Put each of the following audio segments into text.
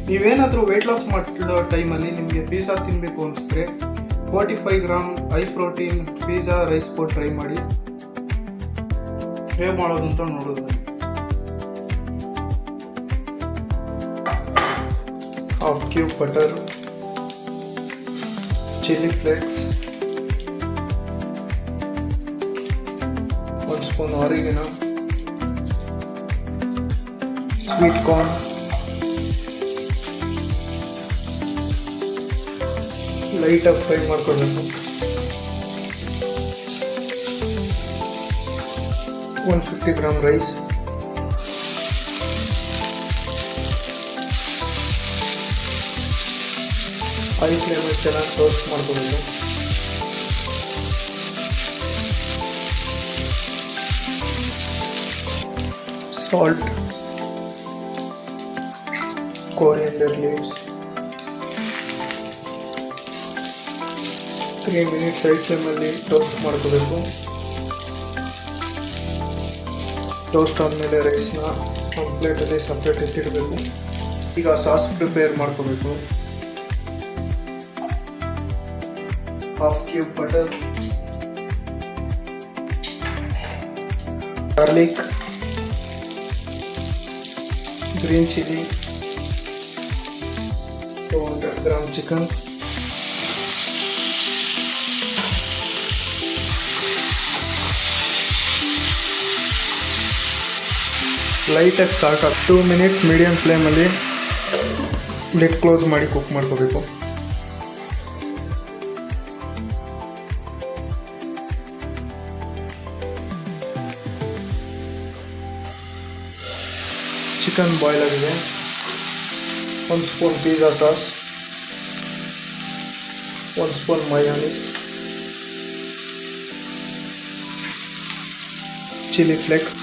ನೀವೇನಾದರೂ weight loss ಮಾಡೋ ಟೈಮಲ್ಲಿ ನಿಮಗೆ ಪಿಜ್ಜಾ ತಿನ್ನಬೇಕು ಅನಿಸಿದ್ರೆ 45 gram high protein pizza rice powder try ಮಾಡಿ. ಹೇಗೆ ಮಾಡೋದು ಅಂತ ನೋಡೋದು. Half cube butter, chilli flakes, 1 spoon oregano, sweet corn, ಲೈಟಾಗಿ ಫ್ರೈ ಮಾಡ್ಕೊಳ್ಬೇಕು. 150 ಗ್ರಾಮ್ ರೈಸ್, ಹೈ ಫ್ಲೇಮಲ್ಲಿ ಚೆನ್ನಾಗಿ ಟೋಸ್ಟ್ ಮಾಡ್ಕೊಬೇಕು. Salt, coriander leaves, 3 minutes high ಫ್ಲೇಮಲ್ಲಿ ಟೋಸ್ಟ್ ಮಾಡ್ಕೋಬೇಕು. ಟೋಸ್ಟ್ ಆದಮೇಲೆ ರೈಸ್ನ ಒಂದು ಪ್ಲೇಟಲ್ಲಿ ಸಪ್ರೇಟ್ ಎತ್ತಿಡಬೇಕು. ಈಗ ಸಾಸ್ ಪ್ರಿಪೇರ್ ಮಾಡ್ಕೋಬೇಕು. Half cube butter, garlic, green chilli, 200 gram chicken, ಲೈಟಾಗಿ ಸಾಕು. 2 ಮಿನಿಟ್ಸ್ ಮೀಡಿಯಮ್ ಫ್ಲೇಮಲ್ಲಿ ಲಿಡ್ ಕ್ಲೋಸ್ ಮಾಡಿ ಕುಕ್ ಮಾಡ್ಕೋಬೇಕು. ಚಿಕನ್ ಬಾಯ್ಲ್ ಆಗಿದೆ. 1 spoon pizza sauce, 1 spoon mayonnaise, chilli flakes,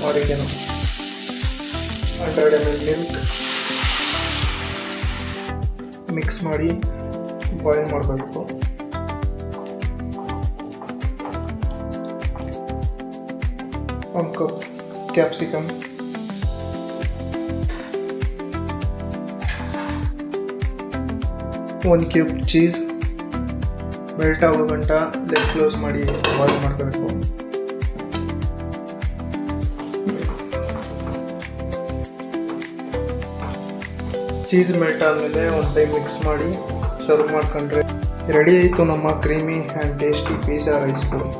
oregano, 100 ml milk mix ಮಾಡಿ ಬಾಯ್ಲ್ ಮಾಡಬೇಕು. ಒಂದು cup capsicum, 1 cube cheese melt ಆಗೋ ಗಂಟ ಲಿಡ್ ಕ್ಲೋಸ್ ಮಾಡಿ ಬಾಯ್ಲ್ ಮಾಡ್ಕೋಬೇಕು. ಚೀಸ್ ಮೆಲ್ಟ್ ಆದಮೇಲೆ ಒಂದು ಟೈಮ್ ಮಿಕ್ಸ್ ಮಾಡಿ ಸರ್ವ್ ಮಾಡ್ಕೊಂಡ್ರೆ ರೆಡಿ ಆಯಿತು ನಮ್ಮ creamy and tasty pizza rice powder.